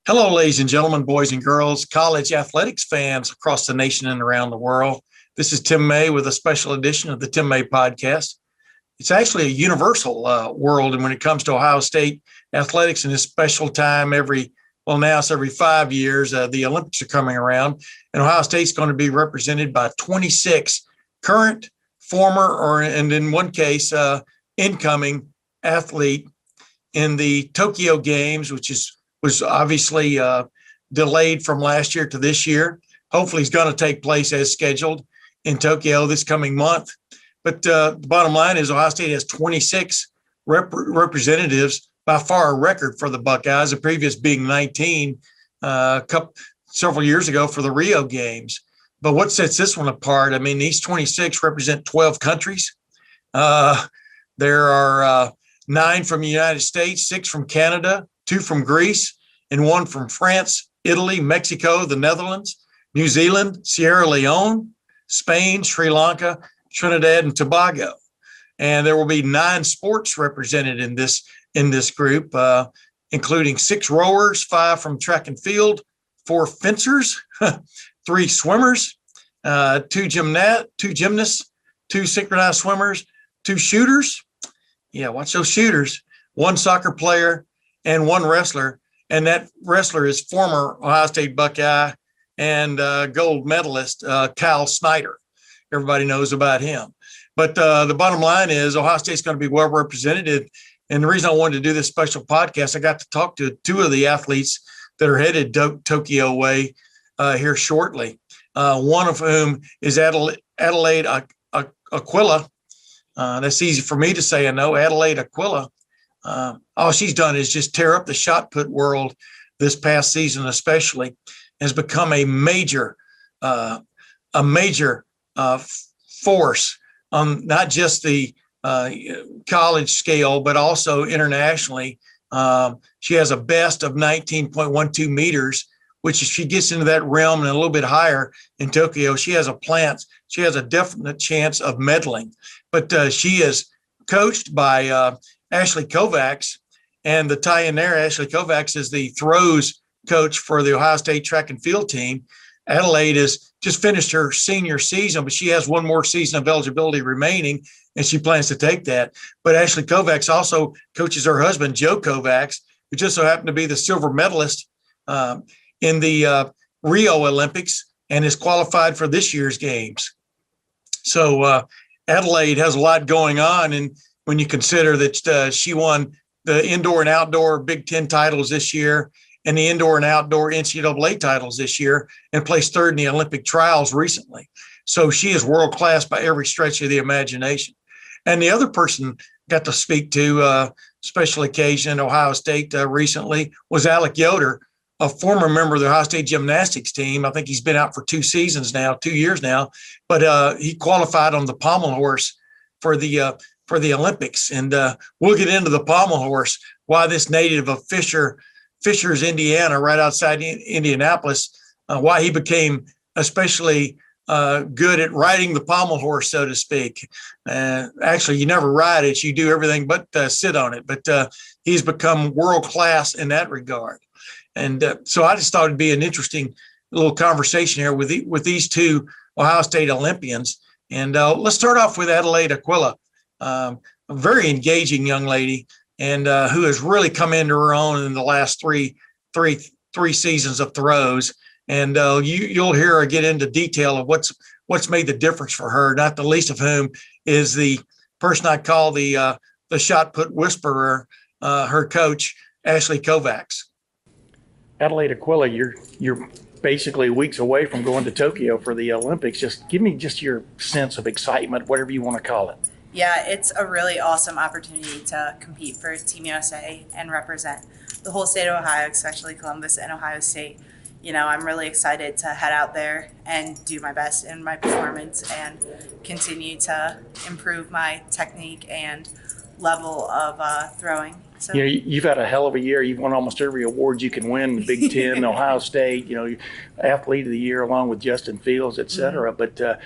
Hello, ladies and gentlemen, boys and girls, college athletics fans across the nation and around the world. This is Tim May with a special edition of the Tim May Podcast. It's actually a universal world, and when it comes to Ohio State athletics in this special time, now it's every 5 years, the Olympics are coming around, and Ohio State's going to be represented by 26 current, former, and in one case, incoming athlete in the Tokyo Games, which was obviously delayed from last year to this year. Hopefully it's going to take place as scheduled in Tokyo this coming month. But the bottom line is Ohio State has 26 representatives, by far a record for the Buckeyes, the previous being 19 several years ago for the Rio Games. But what sets this one apart, I mean, these 26 represent 12 countries. There are 9 from the United States, 6 from Canada, 2 from Greece, and 1 from France, Italy, Mexico, the Netherlands, New Zealand, Sierra Leone, Spain, Sri Lanka, Trinidad, and Tobago. And there will be 9 sports represented in this group, including 6 rowers, 5 from track and field, 4 fencers, 3 swimmers, 2 gymnasts, 2 synchronized swimmers, 2 shooters. Yeah, watch those shooters. 1 soccer player and 1 wrestler. And that wrestler is former Ohio State Buckeye and gold medalist Cal Snyder. Everybody knows about him. But the bottom line is Ohio State's going to be well represented. And the reason I wanted to do this special podcast, I got to talk to 2 of the athletes that are headed Tokyo way here shortly. One of whom is Adelaide Aquilla. That's easy for me to say, I know, Adelaide Aquilla. All she's done is just tear up the shot put world this past season, especially, has become a major force on not just the college scale, but also internationally. She has a best of 19.12 meters, which if she gets into that realm and a little bit higher in Tokyo, she has a definite chance of medaling. But she is coached by Ashley Kovacs, and the tie-in there, Ashley Kovacs is the throws coach for the Ohio State track and field team. Adelaide has just finished her senior season, but she has 1 more season of eligibility remaining, and she plans to take that. But Ashley Kovacs also coaches her husband, Joe Kovacs, who just so happened to be the silver medalist in the Rio Olympics and is qualified for this year's games. So Adelaide has a lot going on, and when you consider that she won the indoor and outdoor Big Ten titles this year and the indoor and outdoor NCAA titles this year and placed 3rd in the Olympic trials recently. So she is world-class by every stretch of the imagination. And the other person got to speak to special occasion in Ohio State recently was Alec Yoder, a former member of the Ohio State Gymnastics team. I think he's been out for 2 years now, but he qualified on the pommel horse for the Olympics. And we'll get into the pommel horse, why this native of Fishers, Indiana, right outside Indianapolis, why he became especially good at riding the pommel horse, so to speak. Actually, you never ride it. You do everything but sit on it. But he's become world-class in that regard. And so I just thought it'd be an interesting little conversation here with these 2 Ohio State Olympians. And let's start off with Adelaide Aquilla, a very engaging young lady, and who has really come into her own in the last three seasons of throws. And you'll hear her get into detail of what's made the difference for her, not the least of whom is the person I call the shot put whisperer, her coach, Ashley Kovacs. Adelaide Aquilla, you're basically weeks away from going to Tokyo for the Olympics. Just give me just your sense of excitement, whatever you want to call it. Yeah, it's a really awesome opportunity to compete for Team USA and represent the whole state of Ohio, especially Columbus and Ohio State. You know, I'm really excited to head out there and do my best in my performance and continue to improve my technique and level of throwing. So, you know, you've had a hell of a year. You've won almost every award you can win, the Big Ten, Ohio State, you know, Athlete of the Year along with Justin Fields, et cetera. Mm-hmm. But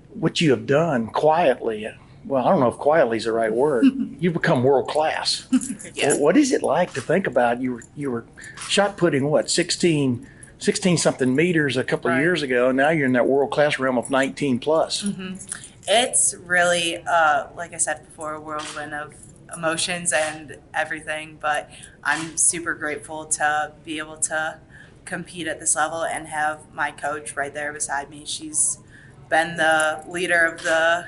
what you have done quietly well, I don't know if quietly is the right word. You've become world class. Yeah. What is it like to think about you were shot putting what 16 something meters a couple of Right. years ago, and now you're in that world class realm of 19 plus. It's really, like I said before, a whirlwind of emotions and everything, but I'm super grateful to be able to compete at this level and have my coach right there beside me. She's been the leader of the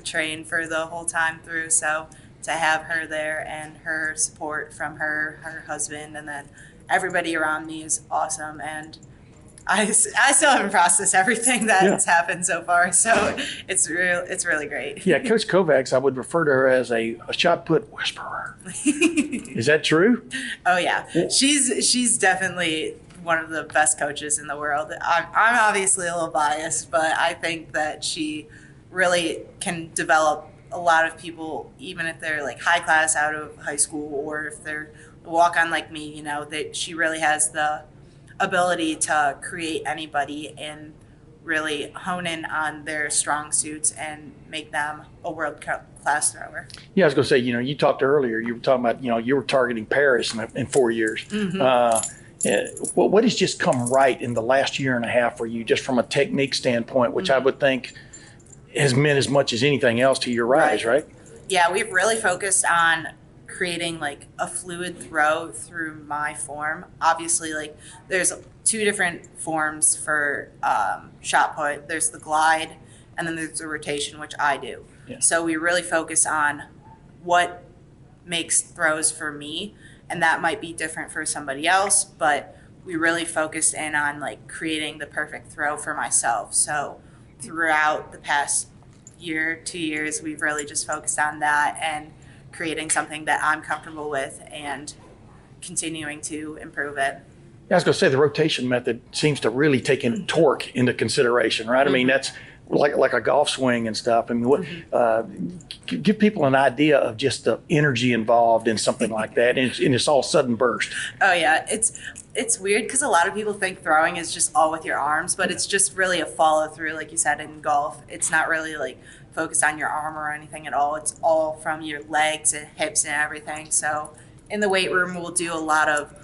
train for the whole time through, so to have her there and her support from her husband, and then everybody around me is awesome. And I still haven't processed everything that has happened so far, so it's really great. Yeah, Coach Kovacs, I would refer to her as a shot put whisperer. Is that true? Oh yeah, she's definitely one of the best coaches in the world. I'm obviously a little biased, but I think that she really can develop a lot of people, even if they're like high class out of high school, or if they're walk on like me. You know, that she really has the ability to create anybody and really hone in on their strong suits and make them a world class thrower. Yeah, I was going to say, you talked earlier, you were talking about, you were targeting Paris in 4 years. What has just come right in the last year and a half for you, just from a technique standpoint, which I would think has meant as much as anything else to your rise, right? Yeah, we've really focused on creating like a fluid throw through my form. Obviously, like there's 2 different forms for shot put. There's the glide, and then there's the rotation, which I do. Yeah. So we really focus on what makes throws for me, and that might be different for somebody else, but we really focused in on like creating the perfect throw for myself. So throughout the past year, 2 years, we've really just focused on that and creating something that I'm comfortable with and continuing to improve it. Yeah, I was going to say the rotation method seems to really take in torque into consideration, right? I mean, that's like a golf swing and stuff. I mean, give people an idea of just the energy involved in something like that, and it's all sudden burst. Oh yeah, it's weird because a lot of people think throwing is just all with your arms, but it's just really a follow through, like you said in golf. It's not really like focused on your arm or anything at all. It's all from your legs and hips and everything. So in the weight room, we'll do a lot of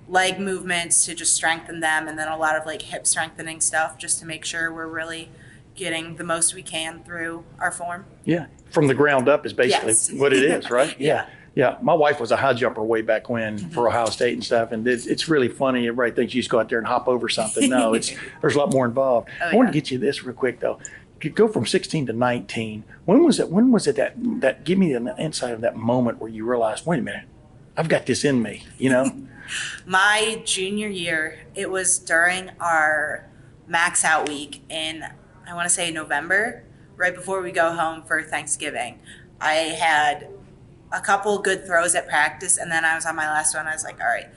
leg movements to just strengthen them, and then a lot of like hip strengthening stuff just to make sure we're really getting the most we can through our form. Yeah, from the ground up is basically Yes. what it is, right? Yeah. Yeah, my wife was a high jumper way back when for Ohio State and stuff, and it's really funny. Everybody thinks you just go out there and hop over something. No, there's a lot more involved. I want to get you this real quick though. You go from 16 to 19. When was it that give me an insight of that moment where you realized, wait a minute, I've got this in me, My junior year, it was during our max out week in, I want to say November, right before we go home for Thanksgiving. I had a couple good throws at practice, and then I was on my last one. I was like, all right,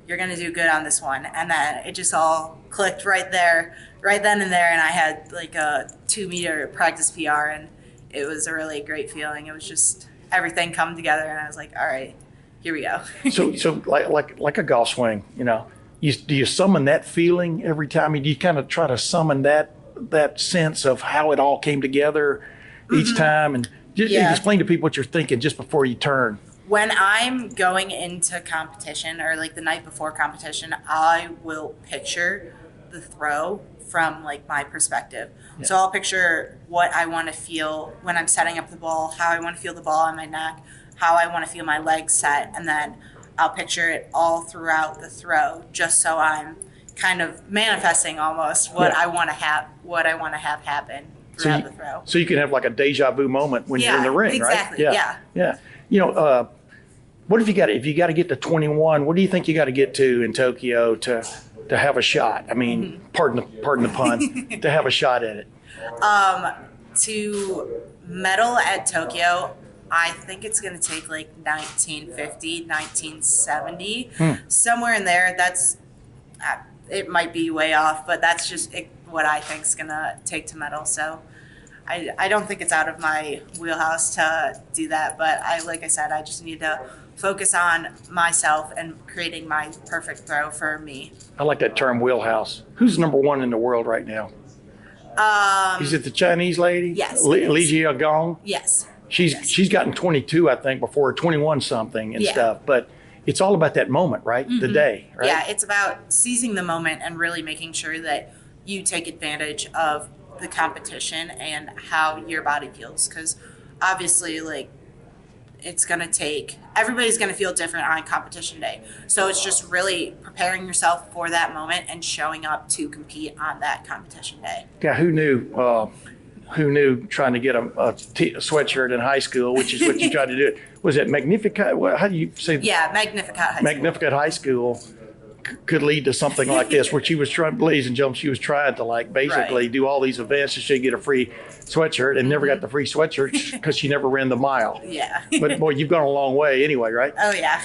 you're going to do good on this one. And then it just all clicked right then and there. And I had like a 2-meter practice PR, and it was a really great feeling. It was just everything come together, and I was like, all right, here we go. So like a golf swing, do you summon that feeling every time? I mean, do you kind of try to summon that sense of how it all came together each time? And just explain to people what you're thinking just before you turn. When I'm going into competition or like the night before competition, I will picture the throw from like my perspective. Yeah. So I'll picture what I want to feel when I'm setting up the ball, how I want to feel the ball on my neck, how I want to feel my legs set, and then I'll picture it all throughout the throw, just so I'm kind of manifesting almost what I want to have happen throughout the throw. So you can have like a deja vu moment when you're in the ring, exactly, right? Yeah. What if you got to get to 21? What do you think you got to get to in Tokyo to have a shot? I mean, pardon the pun, to have a shot at it. To medal at Tokyo, I think it's going to take like 1950, 1970, somewhere in there. That's it might be way off, but that's just what I think is going to take to medal. So I don't think it's out of my wheelhouse to do that. But like I said, I just need to focus on myself and creating my perfect throw for me. I like that term, wheelhouse. Who's number 1 in the world right now? Is it the Chinese lady? Yes. Li Jiagong? Yes. She's gotten 22, I think, before 21 something and Yeah. stuff. But it's all about that moment, right? The day, right? Yeah, it's about seizing the moment and really making sure that you take advantage of the competition and how your body feels. Because obviously, like, everybody's going to feel different on competition day. So it's just really preparing yourself for that moment and showing up to compete on that competition day. Yeah, who knew? Who knew trying to get a sweatshirt in high school, which is what you tried to do? Was it Magnificat? How do you say? Yeah, Magnificat High School. Magnificat High School could lead to something like this, where she was trying, ladies and gentlemen, she was trying to like basically do all these events so she could get a free sweatshirt and never got the free sweatshirt because she never ran the mile. Yeah. But boy, you've gone a long way anyway, right? Oh, yeah.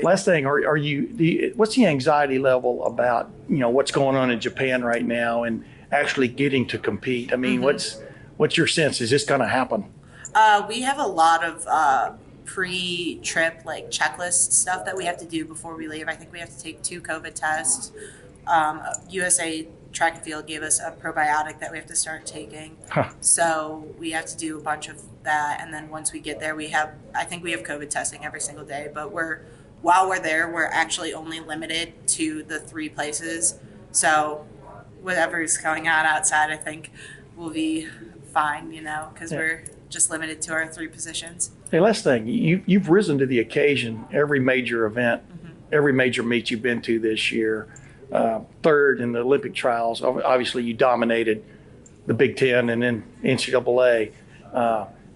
Last thing, what's the anxiety level about, what's going on in Japan right now and actually getting to compete? I mean, what's your sense? Is this going to happen? We have a lot of pre-trip like checklist stuff that we have to do before we leave. I think we have to take 2 COVID tests. USA Track and Field gave us a probiotic that we have to start taking. So we have to do a bunch of that. And then once we get there, I think we have COVID testing every single day, but while we're there, we're actually only limited to the 3 places. So whatever's going on outside, I think we'll be fine, because we're just limited to our 3 positions. Hey, last thing, you've risen to the occasion every major event, every major meet you've been to this year. 3rd in the Olympic trials. Obviously, you dominated the Big Ten and then NCAA.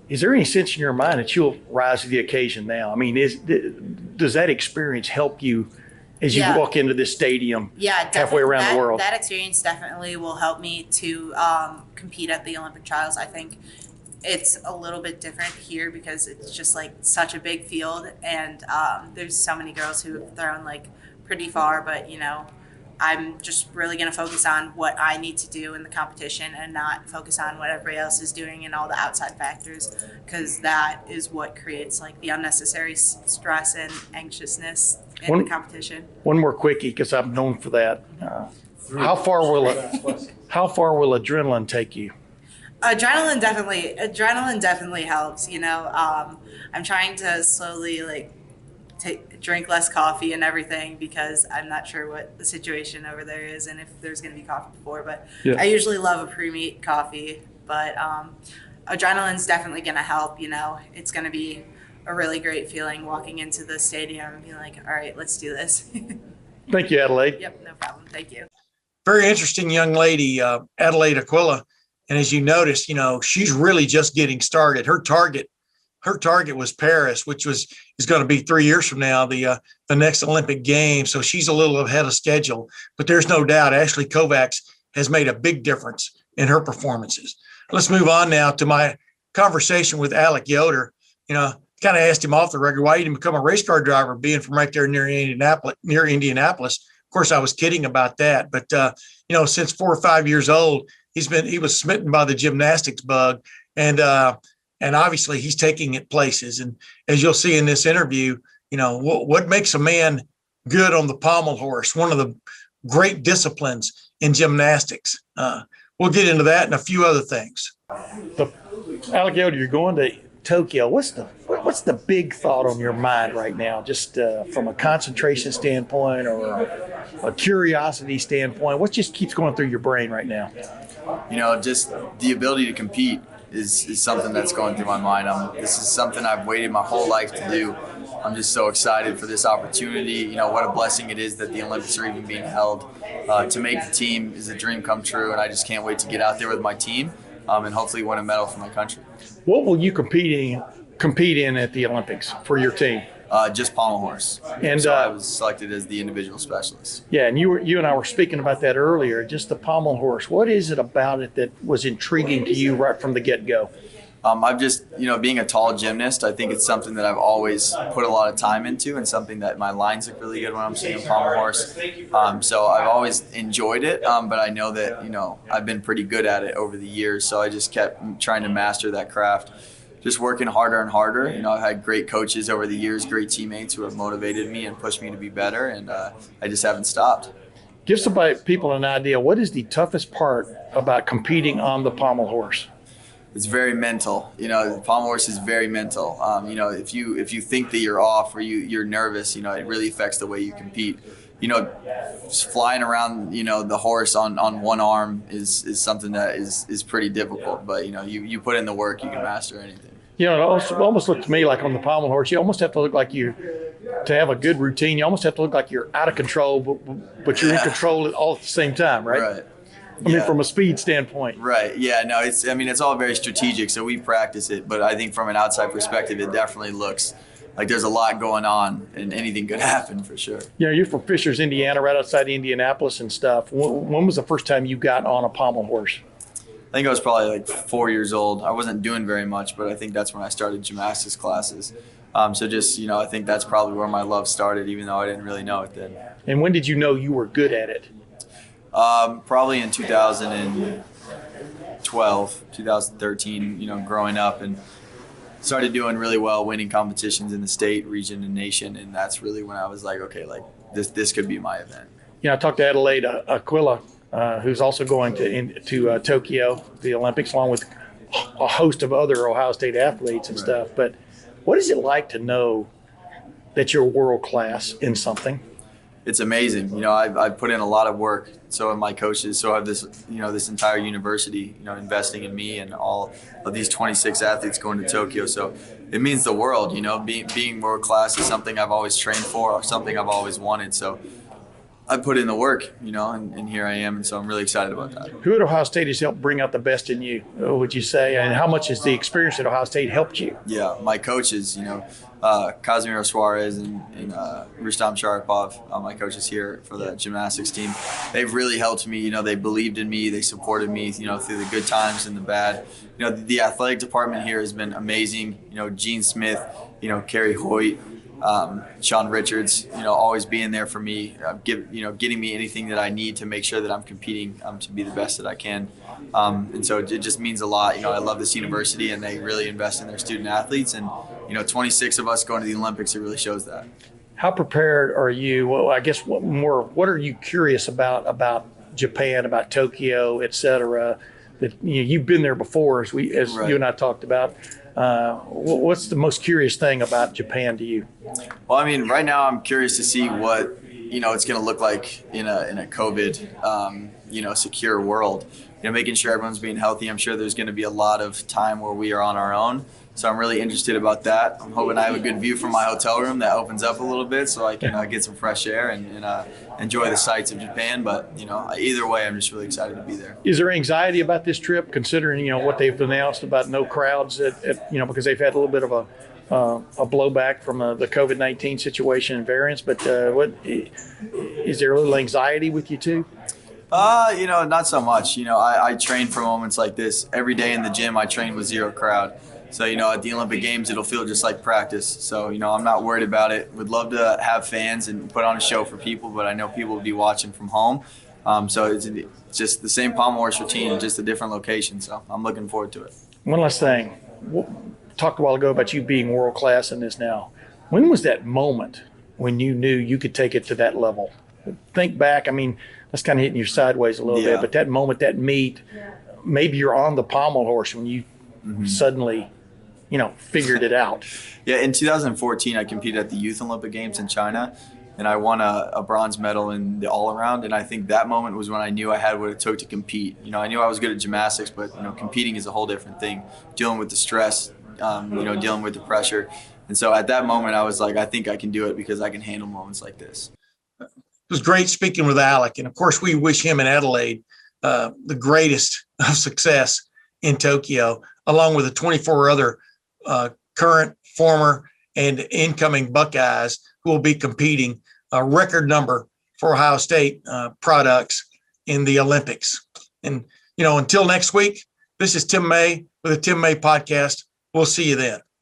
Is there any sense in your mind that you'll rise to the occasion now? I mean, does that experience help you as you walk into this stadium halfway around the world? That experience definitely will help me to compete at the Olympic trials. I think it's a little bit different here because it's just like such a big field, and there's so many girls who have thrown like pretty far, but I'm just really going to focus on what I need to do in the competition and not focus on what everybody else is doing and all the outside factors, because that is what creates like the unnecessary stress and anxiousness in the competition. One more quickie, because I'm known for that. How far will adrenaline take you? Adrenaline definitely helps. I'm trying to slowly drink less coffee and everything, because I'm not sure what the situation over there is and if there's going to be coffee before. But I usually love a pre-meet coffee. But adrenaline's definitely going to help. It's going to be a really great feeling walking into the stadium and being like, all right, let's do this. Thank you, Adelaide. Yep, no problem. Thank you. Very interesting young lady, Adelaide Aquilla. And as you noticed, she's really just getting started. Her target was Paris, which is going to be 3 years from now, the next Olympic Games. So she's a little ahead of schedule. But there's no doubt Ashley Kovacs has made a big difference in her performances. Let's move on now to my conversation with Alec Yoder. Kind of asked him off the record why he didn't become a race car driver, being from right there near Indianapolis. Of course, I was kidding about that. But since 4 or 5 years old, he was smitten by the gymnastics bug, and obviously he's taking it places. And as you'll see in this interview, what makes a man good on the pommel horse, one of the great disciplines in gymnastics. We'll get into that and a few other things. Alec Yoder, you're going to Tokyo. What's the big thought on your mind right now, just from a concentration standpoint or a curiosity standpoint? What just keeps going through your brain right now? Just the ability to compete is something that's going through my mind. This is something I've waited my whole life to do. I'm just so excited for this opportunity. What a blessing it is that the Olympics are even being held. To make the team is a dream come true, and I just can't wait to get out there with my team and hopefully win a medal for my country. What will you compete in at the Olympics for your team? Just pommel horse. And so I was selected as the individual specialist. Yeah, and you and I were speaking about that earlier. Just the pommel horse. What is it about it that was intriguing to you right from the get-go? I've just, being a tall gymnast, I think it's something that I've always put a lot of time into, and something that my lines look really good when I'm singing pommel horse. So I've always enjoyed it, but I know that, I've been pretty good at it over the years. So I just kept trying to master that craft, just working harder and harder. I've had great coaches over the years, great teammates who have motivated me and pushed me to be better, and I just haven't stopped. Give people an idea. What is the toughest part about competing on the pommel horse? it's very mental. You know, the pommel horse is very mental. You know, if you think that you're off or you're nervous, you know, it really affects the way you compete. You know, just flying around, you know, the horse on one arm is something that is pretty difficult. But, you know, you put in the work, you can master anything. You know, it almost looked to me like on the pommel horse, you almost have to look like to have a good routine, you almost have to look like you're out of control, but you're in control all at the same time, right? Right. I mean, from a speed standpoint. Right. Yeah. No, it's all very strategic. So we practice it. But I think from an outside perspective, it definitely looks like there's a lot going on and anything could happen for sure. You know, you're from Fishers, Indiana, right outside Indianapolis and stuff. When was the first time you got on a pommel horse? I think I was probably like 4 years old. I wasn't doing very much, but I think that's when I started gymnastics classes. So just, you know, I think that's probably where my love started, even though I didn't really know it then. And when did you know you were good at it? Probably in 2012, 2013, you know, growing up, and started doing really well, winning competitions in the state, region, and nation. And that's really when I was like, okay, like this could be my event. You know, I talked to Adelaide Aquilla, who's also going to Tokyo, the Olympics, along with a host of other Ohio State athletes and stuff. But what is it like to know that you're world class in something? It's amazing. You know, I've put in a lot of work. So have my coaches. So have this entire university, you know, investing in me and all of these 26 athletes going to Tokyo. So it means the world. You know, being world class is something I've always trained for, or something I've always wanted. So I put in the work, you know, and here I am. And so I'm really excited about that. Who at Ohio State has helped bring out the best in you, would you say? And how much has the experience at Ohio State helped you? Yeah, my coaches, you know, Casimiro Suarez and Rustam Sharipov, my coaches here for the gymnastics team, they've really helped me. You know, they believed in me, they supported me, you know, through the good times and the bad. You know, the athletic department here has been amazing. You know, Gene Smith, you know, Carrie Hoyt, Sean Richards, you know, always being there for me, getting me anything that I need to make sure that I'm competing to be the best that I can. And so it just means a lot. You know, I love this university, and they really invest in their student athletes. And, you know, 26 of us going to the Olympics, it really shows that. How prepared are you? Well, I guess what are you curious about Japan, about Tokyo, et cetera? That, you know, you've been there before, as right. You and I talked about. What's the most curious thing about Japan to you? Well, I mean, right now I'm curious to see what, you know, it's going to look like in a COVID, you know, secure world. You know, making sure everyone's being healthy. I'm sure there's going to be a lot of time where we are on our own. So I'm really interested about that. I'm hoping I have a good view from my hotel room that opens up a little bit so I can get some fresh air and enjoy the sights of Japan. But, you know, either way, I'm just really excited to be there. Is there anxiety about this trip, considering, you know, what they've announced about no crowds at you know, because they've had a little bit of a blowback from the COVID-19 situation and variants, but what is there a little anxiety with you too? You know, not so much. You know, I train for moments like this. Every day in the gym, I train with zero crowd. So, you know, at the Olympic Games, it'll feel just like practice. So, you know, I'm not worried about it. Would love to have fans and put on a show for people, but I know people will be watching from home. So it's just the same pommel horse routine, just a different location. So I'm looking forward to it. One last thing. Talked a while ago about you being world class in this now. When was that moment when you knew you could take it to that level? Think back. I mean, that's kind of hitting you sideways a little bit, but that moment, that meet, maybe you're on the pommel horse when you suddenly, you know, figured it out. Yeah, in 2014, I competed at the Youth Olympic Games in China, and I won a bronze medal in the all-around. And I think that moment was when I knew I had what it took to compete. You know, I knew I was good at gymnastics, but, you know, competing is a whole different thing. Dealing with the stress, you know, dealing with the pressure. And so at that moment, I was like, I think I can do it because I can handle moments like this. It was great speaking with Alec. And of course, we wish him and Adelaide the greatest of success in Tokyo, along with the 24 other current, former, and incoming Buckeyes who will be competing, a record number for Ohio State products in the Olympics. And, you know, until next week, this is Tim May with the Tim May Podcast. We'll see you then.